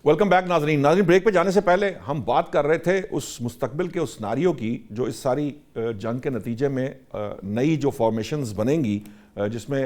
Welcome back नाजरीन। Break पे जाने से पहले हम बात कर रहे थे उस मुस्तकबिल के उस सिनारियो की जो इस सारी जंग के नतीजे में नई जो फॉर्मेशंस बनेंगी, जिसमें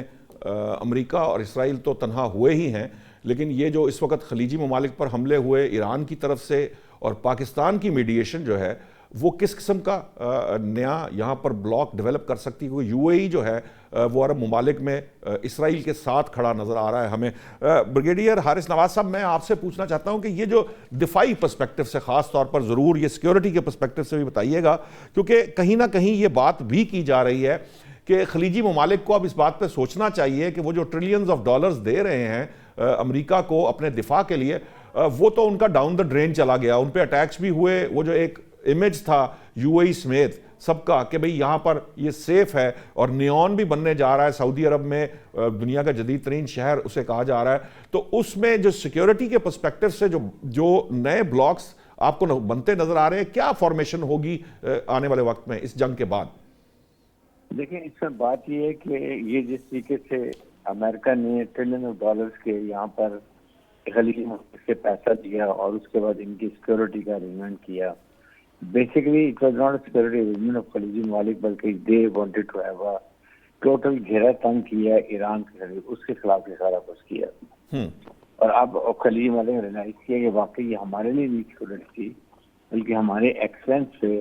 अमेरिका और इसराइल तो तनहा हुए ही हैं, लेकिन ये जो इस वक्त खलीजी ममालिक पर हमले हुए ईरान की तरफ से और पाकिस्तान की मीडिएशन जो है वो किस किस्म का नया यहाँ पर ब्लॉक डेवलप कर सकती है, क्योंकि यूएई जो है वो अरब ममालिक में इसराइल के साथ खड़ा नज़र आ रहा है हमें। ब्रिगेडियर हारिस नवाज साहब, मैं आपसे पूछना चाहता हूँ कि ये जो दिफाई पर्सपेक्टिव से ख़ास तौर पर ज़रूर ये सिक्योरिटी के पर्सपेक्टिव से भी बताइएगा, क्योंकि कहीं ना कहीं ये बात भी की जा रही है कि खलीजी ममालिक को अब इस बात पर सोचना चाहिए कि वो जो ट्रिलियंस ऑफ डॉलर्स दे रहे हैं अमेरिका को अपने दिफा के लिए, वो तो उनका डाउन द ड्रेन चला गया। उन पर अटैक्स भी हुए, वो जो एक इमेज था यूएई समेत सबका कि भाई यहाँ पर ये सेफ है, और नियॉन भी बनने जा रहा है सऊदी अरब में, दुनिया का जदीद तरीन शहर उसे कहा जा रहा है, तो उसमें जो सिक्योरिटी के पर्सपेक्टिव से जो नए ब्लॉक्स आपको बनते नजर आ रहे हैं, क्या फॉर्मेशन होगी आने वाले वक्त में इस जंग के बाद? देखिए, इसमें बात यह है कि ये जिस तरीके से अमेरिका ने ट्रिलियन ऑफ डॉलर्स के यहाँ पर खलीजी मुल्क से पैसा दिया और उसके बाद इनकी सिक्योरिटी का अरेंजमेंट किया, basically it was not security arrangement of खलीजी ममालिक, बल्कि they wanted to have a total घेरा तंग किया ईरान के खिलाफ, उसके खिलाफ ये सारा कुछ किया। और अब खलीजी ममालिक ने रियलाइज किया कि वाकई ये हमारे लिए नहीं सिक्योरिटी थी, बल्कि हमारे एक्सपेंस से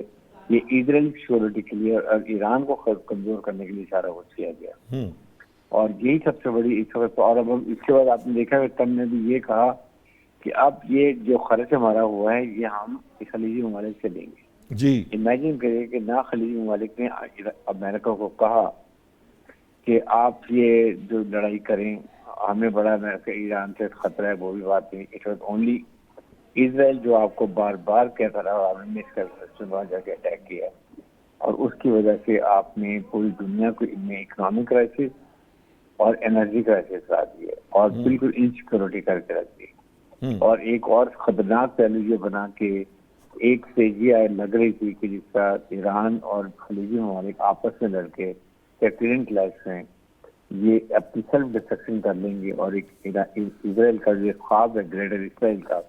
ये इजराइल की सिक्योरिटी के लिए और ईरान को कमजोर करने के लिए सारा कुछ किया गया। और यही सबसे बड़ी इस वक्त। और अब इसके बाद आपने देखा कि ट्रम्प ने भी ये कहा कि अब ये जो खर्च हमारा हुआ है ये हम खलीजी ममालिक से देंगे जी। इमेजिन करिए कि ना खलीजी ममालिक ने अमेरिका को कहा कि आप ये जो लड़ाई करें, हमें बड़ा अमेरिका ईरान से खतरा है, वो भी बात नहीं। इट वॉज ओनली इजराइल जो आपको बार बार कहता रहा, आपने मिस कर वहां जाके अटैक किया, और उसकी वजह से आपने पूरी दुनिया को इनमें इकोनॉमिक क्राइसिस और एनर्जी क्राइसिस ला दिए और बिल्कुल इनसिक्योरिटी करके रख दी। और एक और खतरनाक पहलू ये बना के एक तेजी लग रही थी कि जिसका ईरान और खलीजी ममालिक आपस में लड़के टेक्टोनिक प्लेट्स में ये अपनी सेल्फ डिस्ट्रक्शन कर लेंगे और एक इजराइल का जो ख्वाब है ग्रेटर इसराइल का,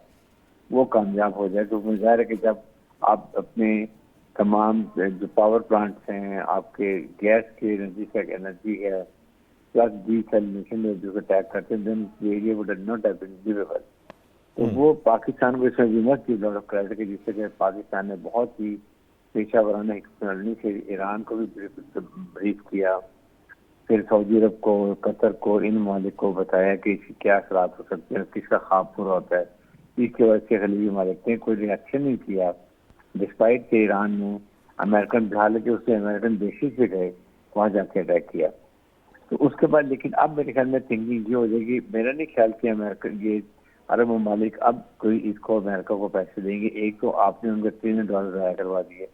वो कामयाब हो जाए। तो मुझे ज़ाहिर है कि जब आप अपने तमाम जो पावर प्लांट्स हैं, आपके गैस की एनर्जी है, प्लस डिसैलिनेशन जो अटैक करते हैं, then the area would not have been livable. तो वो पाकिस्तान को इसमें we must give lot of credit कि जिससे कि पाकिस्तान ने बहुत ही पेशा वराना एक्सपर्टली से ईरान को भी ब्रीफ किया, फिर सऊदी अरब को, कतर को, इन ममालिक को बताया कि इसकी क्या असरात हो सकते हैं, किसका ख्वाब पूरा होता है। इसकी वजह से खलीजी ममालिक ने कोई रिएक्शन नहीं किया, डिस्पाइट के ईरान ने अमेरिकन हालांकि उससे अमेरिकन बेसिस पे गए, वहाँ जाके अटैक किया। तो उसके बाद लेकिन अब मेरे ख्याल में थिंकिंग ये हो जाएगी, मेरा नहीं ख्याल कि अमेरिका ये अरब ममालिक अब कोई इसको अमेरिका को पैसे देंगे। एक तो आपने उनके $3 ज़ाया करवा दिए,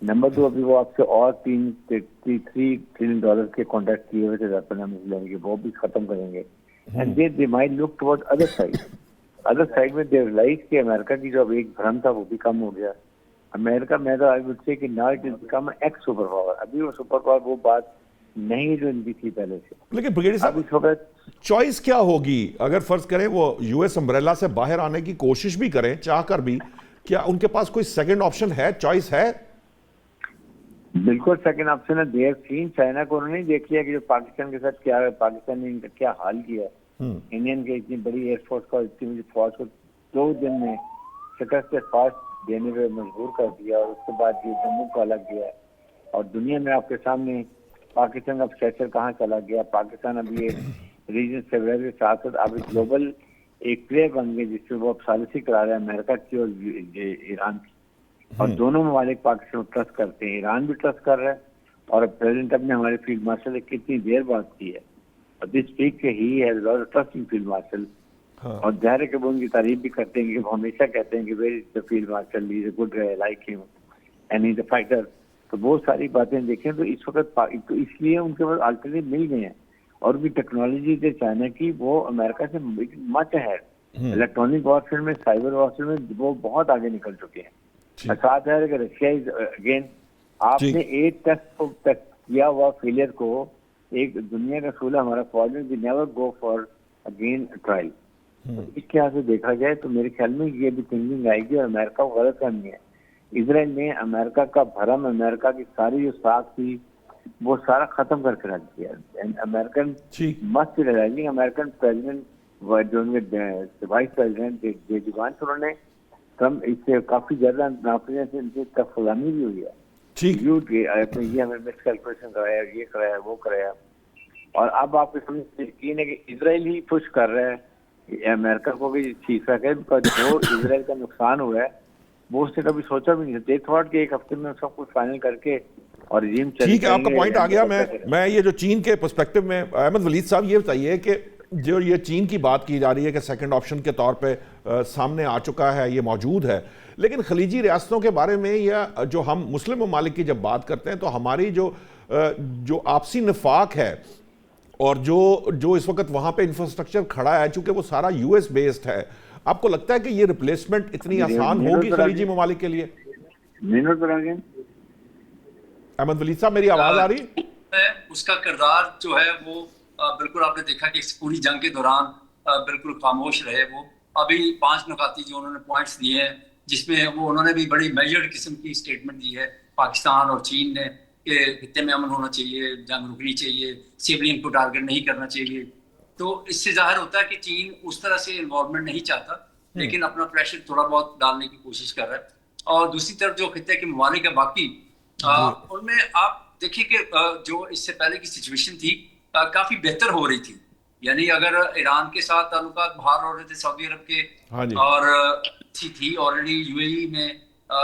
नंबर 2 अभी वो आपसे और $3 ट्रिलियन के कॉन्ट्रैक्ट किए हुए थे वेपन लेंगे, वो भी खत्म करेंगे। And they might look toward other side. Other side में दे रियलाइज कि अमेरिका की जो अब एक भ्रम था वो भी कम हो गया। अमेरिका में तो आई वुड से कि now it is become x super power. अभी वो सुपर पावर वो बात नहीं जो इनकी थी पहले से। लेकिन ब्रिगेडियर साहब, चॉइस क्या होगी अगर फर्ज करें वो यूएस अम्ब्रेला से बाहर आने की कोशिश भी करें चाहकर भी, क्या उनके पास कोई सेकंड ऑप्शन है, चॉइस है? बिल्कुल सेकंड ऑप्शन है। देयर सीन चाइना को उन्होंने देख लिया कि जो पाकिस्तान के साथ क्या है, पाकिस्तान ने इनका क्या हाल किया। इंडियन के इतनी बड़ी एयरफोर्स को, इतनी फौज को 2 दिन में शिकस्त फास्ट देने में मजबूर कर दिया, और उसके बाद ये जम्मू को अलग गया। और दुनिया में आपके सामने पाकिस्तान का स्ट्रेचर कहाँ चला गया। पाकिस्तान अभी ये रीजन सेवरल के साथ साथ अभी ग्लोबल एक प्लेयर बन गए, जिसमें वो अब सालिसी करा रहे हैं अमेरिका की और ईरान की। और दोनों ममालिक पाकिस्तान को ट्रस्ट करते हैं, ईरान भी ट्रस्ट कर रहा है। और प्रेसिडेंट ने हमारे फील्ड मार्शल ने कितनी देर बात की है, और this week he has lot of trust in field marshal. और जाहिर है कि वो उनकी तारीफ भी करते हैं कि वो हमेशा कहते हैं कि where is the field marshal, he is a good guy, like him and he is a fighter. तो वो सारी बातें देखें तो इस वक्त तो इसलिए उनके पास अल्टरनेटिव मिल गए हैं, और भी टेक्नोलॉजी से चाइना की वो अमेरिका से मच है। इलेक्ट्रॉनिक वॉरफेयर में, साइबर वॉरफेयर में वो बहुत आगे निकल चुके हैं। साथ है कि रशिया इज अगेन, आपने एक टेस्ट किया हुआ फेलियर को, एक दुनिया का सूल हमारा फौज में भी never go for again trial. इस ख्याल से देखा जाए तो मेरे ख्याल में ये भी थिंकिंग आएगी और अमेरिका को गलत करनी है। इसराइल ने अमेरिका का भरम, अमेरिका की सारी जो साख थी वो सारा खत्म करके रख दिया। अमेरिकन मस्त रियलाइजिंग, अमेरिकन प्रेसिडेंट जो उनके वाइस प्रेसिडेंट जे जुबान से उन्होंने ट्रम्प इससे काफी ज्यादा नापने से इनसे तक गुलामी भी हुई है। ठीक ये हमें मिसकैलकुलेशन कराया, ये कराया, वो कराया, और अब आपको समझ यकीन है कि इसराइल ही पुश कर रहा है अमेरिका को भी ठीक है, बिकॉज जो इसराइल का नुकसान हुआ है वो उसने कभी सोचा भी नहीं था। थॉट कि एक हफ्ते में सब कुछ फाइनल करके और रिजीम ठीक है, आपका पॉइंट आ गया। मैं ये जो चीन के पर्सपेक्टिव में, अहमद वलीद साहब ये बताइए कि जो ये चीन की बात की जा रही है कि सेकंड ऑप्शन के तौर पे सामने आ चुका है, ये मौजूद है, लेकिन खलीजी रियासतों के बारे में या जो हम मुस्लिम ममालिक की जब बात करते हैं तो हमारी जो आपसी निफाक है और जो इस वक्त वहां पे इंफ्रास्ट्रक्चर खड़ा है, चूंकि वो सारा यूएस बेस्ड है, आपको लगता है कि ये रिप्लेसमेंट इतनी आसान होगी खलीजी ममालिक के लिए? अहमद वलीद साहब, मेरी आवाज आ रही है? उसका किरदार जो है वो बिल्कुल आपने देखा कि इस पूरी जंग के दौरान बिल्कुल खामोश रहे। वो अभी 5 नुकाती जो उन्होंने पॉइंट्स दिए हैं, जिसमें वो उन्होंने भी बड़ी मेजर्ड किस्म की स्टेटमेंट दी है पाकिस्तान और चीन ने कि खित्ते में अमन होना चाहिए, जंग रुकनी चाहिए, सिविलियन को टारगेट नहीं करना चाहिए। तो इससे जाहिर होता है कि चीन उस तरह से इन्वॉल्वमेंट नहीं चाहता, लेकिन अपना प्रेशर थोड़ा बहुत डालने की कोशिश कर रहा है। और दूसरी तरफ जो खित्ते के ममालिक है बाकी, उनमें आप देखिए कि जो इससे पहले की सिचुएशन थी काफी बेहतर हो रही थी। यानी अगर ईरान के साथ ताल्लुकात बहाल हो रहे थे सऊदी अरब के, और थी ऑलरेडी यूएई में,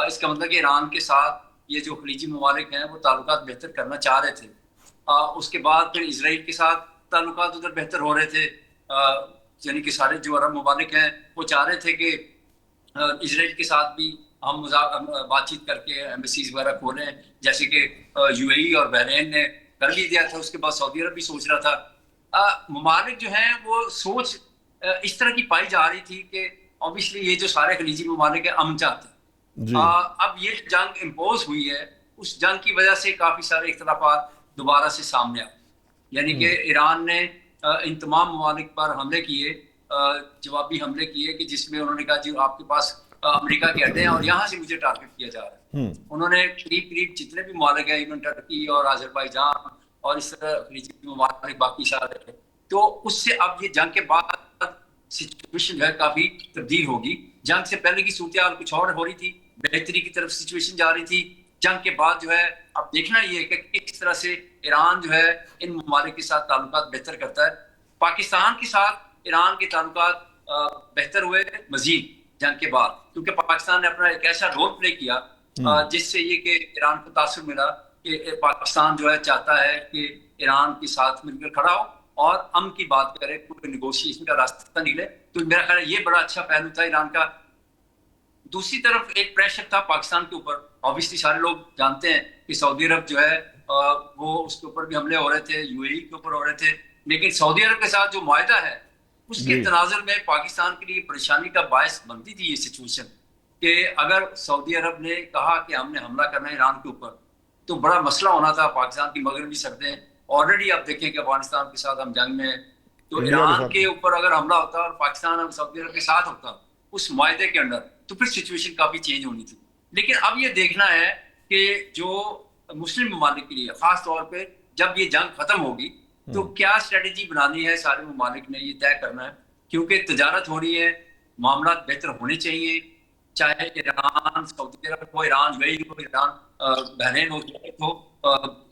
इसका मतलब कि ईरान के साथ ये जो खलीजी ममालिक हैं वो ताल्लुकात बेहतर करना चाह रहे थे। उसके बाद फिर इसराइल के साथ ताल्लुकात उधर बेहतर हो रहे थे, यानी कि सारे जो अरब ममालिक हैं वो चाह रहे थे कि इसराइल के साथ भी हम बातचीत करके एम्बेसीज वगैरह खोलें, जैसे कि यूएई और बहरीन ने कर भी दिया था। उसके बाद सऊदी अरब भी सोच रहा था। ममालिक जो हैं वो सोच इस तरह की पाई जा रही थी कि ऑब्वियसली ये जो सारे खलीजी ममालिक है अमन चाहते हैं। अब ये जंग इम्पोज हुई है, उस जंग की वजह से काफी सारे इख्तलाफात दोबारा से सामने आए। यानी कि ईरान ने इन तमाम ममालिक पर हमले किए, जवाबी हमले किए, कि जिसमें उन्होंने कहा जी आपके पास अमेरिका के अड्डे हैं और यहाँ से मुझे टारगेट किया जा रहा है। उन्होंने करीब जितने भी ममालिक हैं, इवन टर्की और अजरबैजान और इस तरह खलीजी ममालिक बाकी सारे, तो उससे अब ये जंग के बाद सिचुएशन जो है काफी तब्दील होगी। जंग से पहले की सूरत कुछ और हो रही थी, बेहतरी की तरफ सिचुएशन जा रही थी। जंग के बाद जो है अब देखना ये है कि किस तरह से ईरान जो है इन ममालिक के साथ ताल्लुकात बेहतर करता है। पाकिस्तान के साथ ईरान के ताल्लुकात बेहतर हुए मजीद जंग के बाद, क्योंकि पाकिस्तान ने अपना एक ऐसा रोल प्ले किया जिससे ये कि ईरान को तासुर मिला कि पाकिस्तान जो है चाहता है कि ईरान के साथ मिलकर खड़ा हो और अमन की बात करे, कोई निगोशिएशन का रास्ता निकले। तो मेरा ख्याल है ये बड़ा अच्छा पहलू था ईरान का। दूसरी तरफ एक प्रेशर था पाकिस्तान के ऊपर। ऑब्वियसली सारे लोग जानते हैं कि सऊदी अरब जो है वो उसके ऊपर भी हमले हो रहे थे, यूएई के ऊपर हो रहे थे, लेकिन सऊदी अरब के साथ जो मुआहदा है उसके तनाजुर में पाकिस्तान के लिए परेशानी का बायस बनती थी ये सिचुएशन, कि अगर सऊदी अरब ने कहा कि हमने हमला करना है ईरान के ऊपर तो बड़ा मसला होना था। पाकिस्तान की मगरबी सरहदें ऑलरेडी आप देखें कि अफगानिस्तान के साथ हम जंग में, तो ईरान के ऊपर अगर हमला होता और पाकिस्तान सऊदी अरब के साथ होता उस मुआहदे के अंडर, तो फिर सिचुएशन काफी चेंज होनी थी। लेकिन अब ये देखना है कि जो मुस्लिम ममालिक के लिए खास तौर पे जब ये जंग खत्म होगी तो क्या स्ट्रेटेजी बनानी है, सारे ममालिक ने ये तय करना है, क्योंकि तजारत हो रही है, मामला बेहतर होने चाहिए, चाहे ईरान सऊदी अरब हो, ईरान यूएई हो, ईरान बहरीन हो,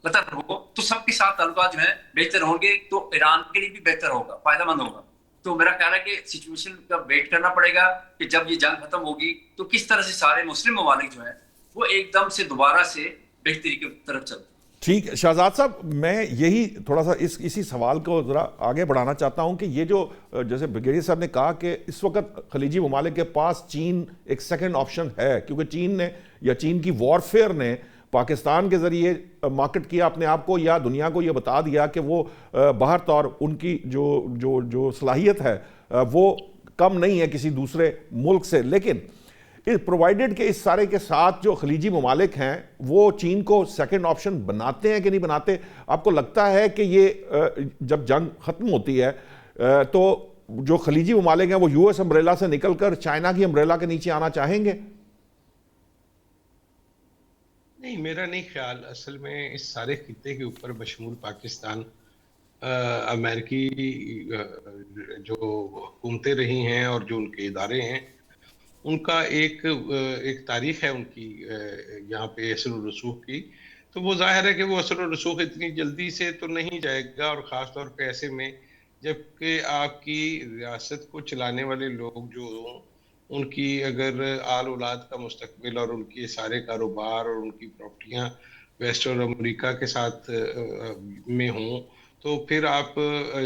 कतर हो, तो सबके साथ ताल्लुकात जो है बेहतर होंगे तो ईरान के लिए भी बेहतर होगा, फायदेमंद होगा। तो मेरा ख्याल है कि सिचुएशन का वेट करना पड़ेगा कि जब ये जंग खत्म होगी तो किस तरह से सारे मुस्लिम ममालिक जो हैं वो एकदम से दोबारा से बेहतरी की तरफ चलते। ठीक, शहजाद साहब, मैं यही थोड़ा सा इसी सवाल को ज़रा आगे बढ़ाना चाहता हूं कि ये जो जैसे ब्रिगेडियर साहब ने कहा कि इस वक्त खलीजी ममालिक के पास चीन एक सेकंड ऑप्शन है, क्योंकि चीन ने या चीन की वॉरफेयर ने पाकिस्तान के ज़रिए मार्केट किया अपने आप को, या दुनिया को ये बता दिया कि वो बाहर तौर उनकी जो सलाहियत है वो कम नहीं है किसी दूसरे मुल्क से। लेकिन प्रोवाइडेड के इस सारे के साथ जो खलीजी ममालिक हैं वो चीन को सेकंड ऑप्शन बनाते हैं कि नहीं बनाते? आपको लगता है कि ये जब जंग ख़त्म होती है तो जो खलीजी ममालिक हैं वो यूएस अम्ब्रेला से निकलकर चाइना की अम्ब्रेला के नीचे आना चाहेंगे? नहीं, मेरा नहीं ख्याल। असल में इस सारे खित्ते के ऊपर बशमूल पाकिस्तान अमेरिकी जो हुकूमतें रही हैं और जो उनके इदारे हैं, उनका एक तारीख है उनकी यहाँ पे असर व रसूख की। तो वो जाहिर है कि वो असर व रसूख इतनी जल्दी से तो नहीं जाएगा, और ख़ास तौर पे ऐसे में जबकि आपकी रियासत को चलाने वाले लोग जो उनकी अगर आल औलाद का मुस्तकबिल और उनके सारे कारोबार और उनकी प्रॉपर्टियाँ वेस्ट और अमेरिका के साथ में हों, तो फिर आप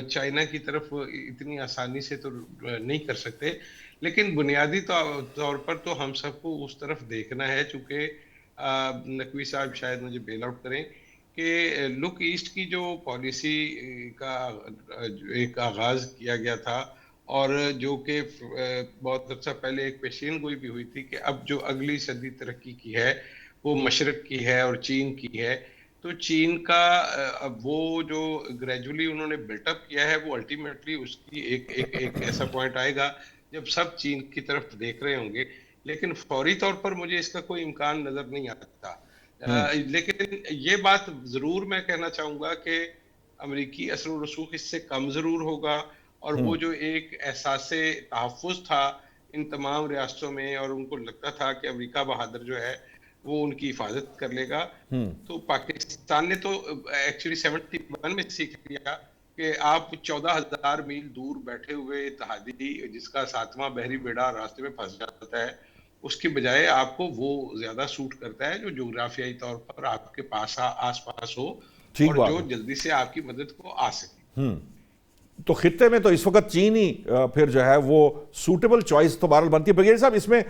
चाइना की तरफ इतनी आसानी से तो नहीं कर सकते। लेकिन बुनियादी तौर पर तो हम सबको उस तरफ देखना है, चूँकि नकवी साहब शायद मुझे बेल आउट करें कि लुक ईस्ट की जो पॉलिसी का एक आगाज़ किया गया था, और जो कि बहुत अर्सा पहले एक पेशीन गोई भी हुई थी कि अब जो अगली सदी तरक्की की है वो मशरक़ की है और चीन की है। तो चीन का अब वो जो ग्रेजुअली उन्होंने बिल्टअप किया है, वो अल्टीमेटली उसकी एक ऐसा पॉइंट आएगा जब सब चीन की तरफ देख रहे होंगे। लेकिन फौरी तौर पर मुझे इसका कोई इम्कान नज़र नहीं आता। लेकिन ये बात ज़रूर मैं कहना चाहूँगा कि अमरीकी असर व रसूख इससे कम ज़रूर होगा, और वो जो एक एहसासे तहफ़्फ़ुज़ था इन तमाम रियासतों में, और उनको लगता था कि अमेरिका बहादुर जो है वो उनकी हिफाजत कर लेगा। तो पाकिस्तान ने तो एक्चुअली 71 में सीख लिया कि आप 14,000 मील दूर बैठे हुए इत्तेहादी जिसका 7वां बहरी बेड़ा रास्ते में फंस जाता है, उसकी बजाय आपको वो ज्यादा सूट करता है जो जोग्राफियाई तौर पर आपके पास आस-पास हो, और जो जल्दी से आपकी मदद को आ सके। तो खित्ते में तो इस वक्त चीन ही फिर जो है वो सूटेबल चॉइस तो बहरहाल बनती है। ब्रिगेडियर साहब, इसमें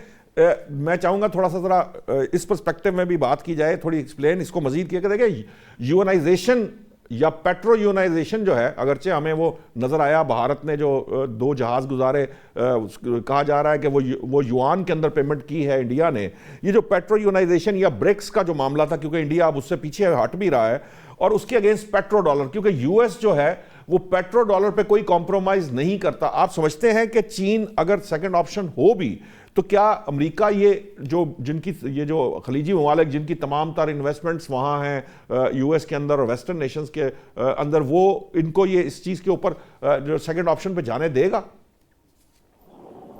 मैं चाहूंगा थोड़ा सा जरा इस पर्सपेक्टिव में भी बात की जाए, थोड़ी एक्सप्लेन इसको मजीद किया कि देखिए यूनाइजेशन या पेट्रो यूनाइजेशन जो है, अगरचे हमें वो नज़र आया, भारत ने जो 2 जहाज़ गुजारे, कहा जा रहा है कि वो युआन के अंदर पेमेंट की है इंडिया ने। ये जो पेट्रो यूनाइजेशन या ब्रिक्स का जो मामला था, क्योंकि इंडिया अब उससे पीछे हट भी रहा है, और उसके अगेंस्ट पेट्रो डॉलर, क्योंकि यूएस जो है वो पेट्रो डॉलर पे कोई कॉम्प्रोमाइज नहीं करता। आप समझते हैं कि चीन अगर सेकंड ऑप्शन हो भी, तो क्या अमेरिका ये जो खलीजी ममालिक जिनकी तमाम तर इन्वेस्टमेंट्स वहाँ हैं यूएस के अंदर और वेस्टर्न नेशंस के अंदर, वो इनको ये इस चीज़ के ऊपर जो सेकंड ऑप्शन पे जाने देगा?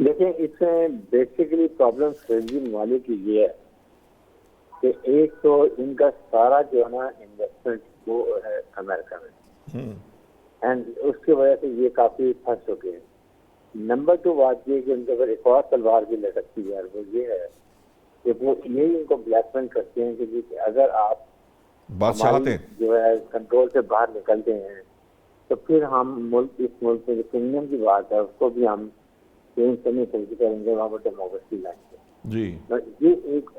देखिए, इसमें बेसिकली प्रॉब्लम खलीजी ममालिक की ये है कि एक तो इनका सारा जो है ना इन्वेस्टमेंट वो है अमेरिका में, एंड उसकी वजह से ये काफ़ी फंस चुके हैं। नंबर 2 बात ये कि उनके ऊपर एक और तलवार भी लटकती है, वो ये है कि वो यही उनको ब्लैकमेल करते हैं कि अगर आप हमारी जो है कंट्रोल से बाहर निकलते हैं तो फिर हम इस मुल्क में जो किंगडम की बात है उसको भी हम चेंज करने की कोशिश करेंगे, वहाँ पर डेमोक्रेसी लाएंगे जी। तो ये एक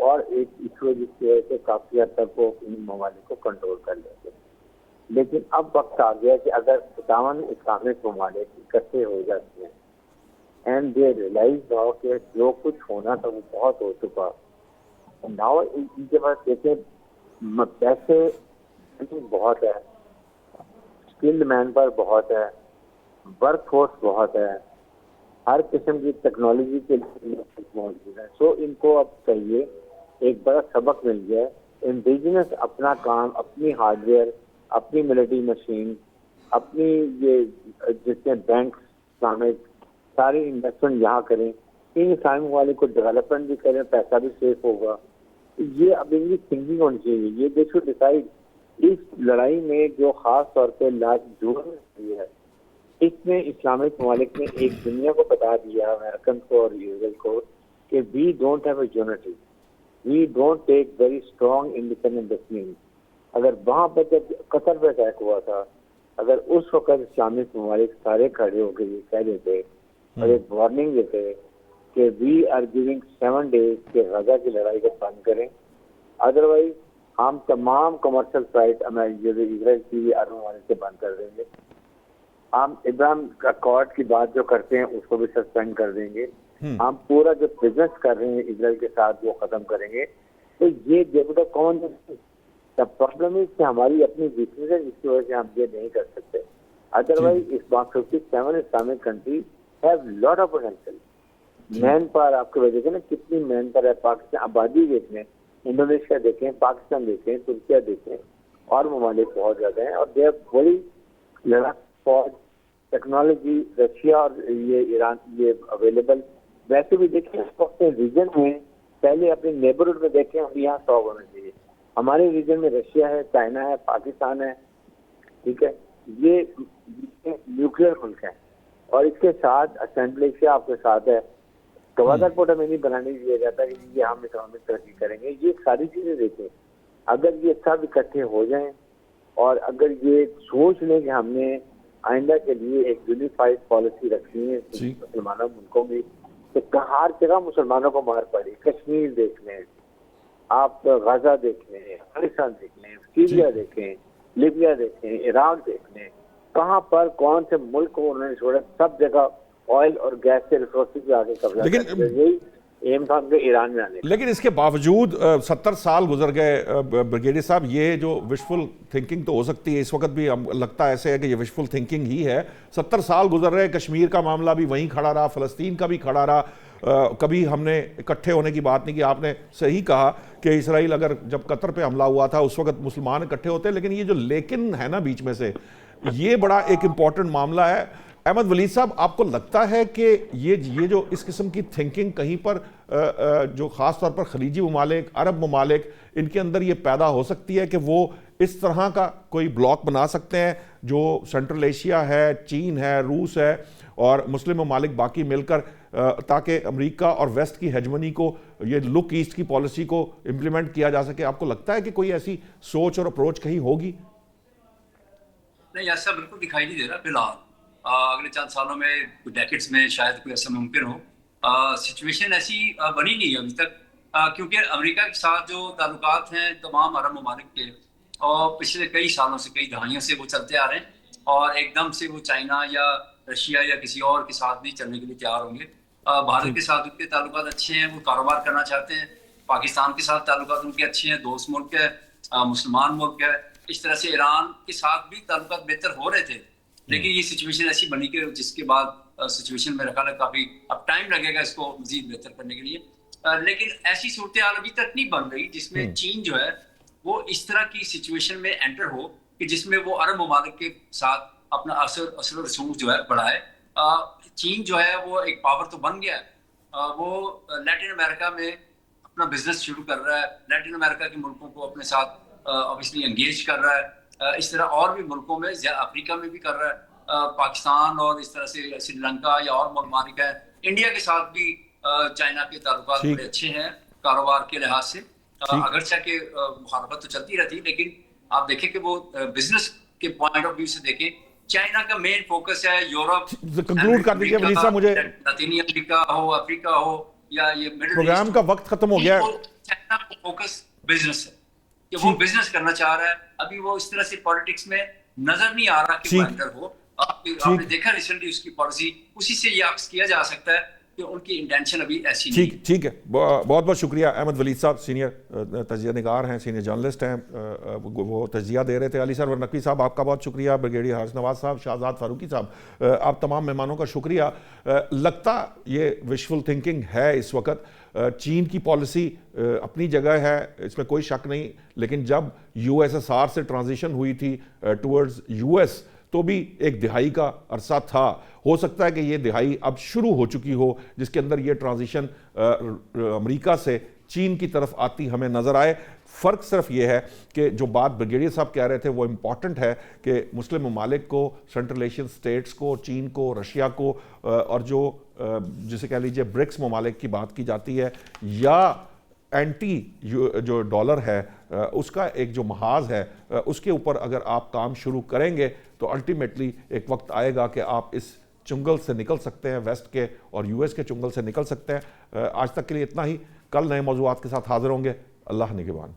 इशू है जिसकी वजह से काफी हद तक वो इन ममालिक को कंट्रोल कर लेते हैं। लेकिन अब वक्त आ गया कि अगर 57 इस्लामिक ममालिक इकट्ठे हो जाते हैं एंड दे रियलाइज नाउ कि जो कुछ होना था वो बहुत हो चुका, नाउ इनके पास देखें पैसे बहुत है, स्किल्ड मैन पर बहुत है, वर्क फोर्स बहुत है, हर किस्म की टेक्नोलॉजी के लिए मौजूद है। सो इनको अब चाहिए, एक बड़ा सबक मिल गया, इंडिजिनस अपना काम, अपनी हार्डवेयर, अपनी मिलिट्री मशीन, अपनी ये जितने बैंक इस्लामिक सारे इन्वेस्टमेंट यहाँ करें, इन इस्लामिक वाले को डेवलपमेंट भी करें, पैसा भी सेफ होगा। ये अब इनकी थिंकिंग होनी चाहिए। ये दे शुड डिसाइड इस लड़ाई में जो खास तौर पे लास्ट जून में है, इसमें इस्लामिक ममालिक ने एक दुनिया को बता दिया, अमेरिकन को और यूएस को, कि we don't have a unity, we don't take very strong independent decision. अगर वहां पर जब कतर पे अटैक हुआ था, अगर उस वक्त इस्लामिक ममालिक सारे खड़े होकर ये कह देते और एक वार्निंग देते कि वी आर गिविंग 7 डेज के गजा की लड़ाई को बंद करें, अदरवाइज हम तमाम कमर्शियल फ्लाइट इजराइल की अरब ममालिक से बंद कर देंगे, हम इब्राहिम अकॉर्ड की बात जो करते हैं उसको भी सस्पेंड कर देंगे, हम पूरा जो बिजनेस कर रहे हैं इजराइल के साथ वो खत्म करेंगे। तो ये डेवलप कौन, द प्रॉब्लम इज कि हमारी अपनी वीकनेस है जिसकी वजह से हम ये नहीं कर सकते। अदरवाइज इस 57 Islamic country have lot of potential. Man power आपके वजह से ना, कितनी मैन पावर है। पाकिस्तान आबादी देखें, इंडोनेशिया देखें, पाकिस्तान देखें, तुर्किया देखें, और ममालिक बहुत ज्यादा हैं, और दे बड़ी लड़ाक फौज, टेक्नोलॉजी, रशिया और ये ईरान ये अवेलेबल। वैसे भी देखें इस वक्त रीजन में, पहले अपने नेबरहुड में देखें, हम यहाँ 100 होना चाहिए। हमारे रीजन में रशिया है, चाइना है, पाकिस्तान है, ठीक है, ये न्यूक्लियर मुल्क है, और इसके साथ असेंबली एशिया आपके साथ है। गवादर पोर्ट हमें नहीं बनाने दिया जाता कि ये हम इकोनॉमिक तरक्की करेंगे। ये सारी चीजें देखें, अगर ये सब इकट्ठे हो जाएं और अगर ये सोच लें कि हमने आइंदा के लिए एक यूनिफाइड पॉलिसी रखनी है मुसलमानों मुल्कों की, तो हर जगह मुसलमानों को मार पड़ी। कश्मीर देख लें आप, गाजा देख लें, अफगानिस्तान देख लें, सीरिया देखें, लीबिया देखें, इराक देख लें, कहाँ पर कौन से मुल्क को उन्होंने छोड़ा, सब जगह ऑयल और गैस के रिसोर्सेज पे आके कब्जा लेकिन यही एम था उनके ईरान में आने। लेकिन इसके बावजूद 70 साल गुजर गए ब्रिगेडियर साहब, ये जो विशफुल थिंकिंग तो हो सकती है, इस वक्त भी लगता ऐसे है कि ये विशफुल थिंकिंग ही है। 70 साल गुजर रहे, कश्मीर का मामला भी वहीं खड़ा रहा, फ़लस्तीन का भी खड़ा रहा, कभी हमने इकट्ठे होने की बात नहीं की। आपने सही कहा कि इसराइल अगर जब कतर पे हमला हुआ था उस वक्त मुसलमान इकट्ठे होते, लेकिन ये जो लेकिन है ना बीच में से, ये बड़ा एक इम्पॉर्टेंट मामला है। अहमद वलीद साहब, आपको लगता है कि ये जो इस किस्म की थिंकिंग कहीं पर जो ख़ास तौर पर खलीजी ममालिक, अरब ममालिक, इनके अंदर ये पैदा हो सकती है कि वो इस तरह का कोई ब्लॉक बना सकते हैं जो सेंट्रल एशिया है, चीन है, रूस है और मुस्लिम ममालिक बाकी मिलकर, ताकि अमेरिका और वेस्ट की हेजमनी को, ये लुक ईस्ट की पॉलिसी को इम्प्लीमेंट किया जा सके? आपको लगता है कि कोई ऐसी सोच और अप्रोच कहीं होगी? नहीं, ऐसा बिल्कुल दिखाई नहीं दे रहा फिलहाल। अगले चंद सालों में, कुछ डेकेड्स में शायद कोई ऐसा मुमकिन हो। सिचुएशन ऐसी बनी नहीं है अभी तक, क्योंकि अमेरिका के साथ जो ताल्लुकात हैं तमाम अरब ममालिक के, और पिछले कई सालों से, कई दहाइयों से वो चलते आ रहे हैं, और एकदम से वो चाइना या रशिया या किसी और के साथ नहीं चलने के लिए तैयार होंगे। भारत के साथ उनके ताल्लुकात अच्छे हैं, वो कारोबार करना चाहते हैं। पाकिस्तान के साथ ताल्लुकात उनके अच्छे हैं, दोस्त मुल्क है, मुसलमान मुल्क है। इस तरह से ईरान के साथ भी ताल्लुकात बेहतर हो रहे थे, लेकिन ये सिचुएशन ऐसी बनी कि जिसके बाद सिचुएशन मेरा ख्याल है काफी अब टाइम लगेगा इसको मजीद बेहतर करने के लिए। लेकिन ऐसी सूरत हाल अभी तक नहीं बन रही जिसमें चीन जो है वो इस तरह की सिचुएशन में एंटर हो कि जिसमें वो अरब ममालिक के साथ अपना असर रसूख जो है बढ़ाए। चीन जो है वो एक पावर तो बन गया है, वो लैटिन अमेरिका में अपना बिजनेस शुरू कर रहा है, लैटिन अमेरिका के मुल्कों को अपने साथ ऑब्वियसली एंगेज कर रहा है। इस तरह और भी मुल्कों में, अफ्रीका में भी कर रहा है, पाकिस्तान और इस तरह से श्रीलंका या और ममालिक है। इंडिया के साथ भी चाइना के ताल्लुकात बड़े अच्छे हैं कारोबार के लिहाज से। अगरचे के मुखालफत तो चलती रहती है, लेकिन आप देखें कि वो बिजनेस के पॉइंट ऑफ व्यू से देखें, चाइना का मेन फोकस है यूरोप। कंक्लूड कर दीजिए वलीद साहब, मुझे लतीनी अमेरिका हो, अफ्रीका हो, या ये मिडिल प्रोग्राम का वक्त खत्म हो गया है। चाइना का फोकस बिजनेस है कि वो बिजनेस करना चाह रहा है। अभी वो इस तरह से पॉलिटिक्स में नजर नहीं आ रहा कि वो एंटर हो। आपने देखा रिसेंटली उसकी पॉलिसी, उसी से ये अक्स किया जा सकता है कि उनकी इंटेंशन अभी ऐसी नहीं है। ठीक है, बहुत बहुत शुक्रिया। अहमद वलीद साहब सीनियर तजिया निगार हैं, सीनियर जर्नलिस्ट हैं, वो तजिया दे रहे थे। अली सर नकवी साहब आपका बहुत शुक्रिया, ब्रिगेडियर हारिस नवाज साहब, शाहजाद फारूकी साहब, आप तमाम मेहमानों का शुक्रिया। लगता ये विशफुल थिंकिंग है इस वक्त। चीन की पॉलिसी अपनी जगह है, इसमें कोई शक नहीं, लेकिन जब USSR से ट्रांजिशन हुई थी टुवर्ड्स US, तो भी एक दिहाई का अरसा था। हो सकता है कि ये दिहाई अब शुरू हो चुकी हो, जिसके अंदर ये ट्रांजिशन अमेरिका से चीन की तरफ आती हमें नज़र आए। फ़र्क सिर्फ ये है कि जो बात ब्रिगेडियर साहब कह रहे थे वो इम्पॉर्टेंट है कि मुस्लिम ममालिक को, सेंट्रल एशियन स्टेट्स को, चीन को, रशिया को, और जो जिसे कह लीजिए ब्रिक्स ममालिक की बात की जाती है, या एंटी जो डॉलर है उसका एक जो महाज है, उसके ऊपर अगर आप काम शुरू करेंगे तो अल्टीमेटली एक वक्त आएगा कि आप इस चुंगल से निकल सकते हैं, वेस्ट के और US के चुंगल से निकल सकते हैं। आज तक के लिए इतना ही। कल नए मौज़ूआत के साथ हाजिर होंगे। अल्लाह निगहबान।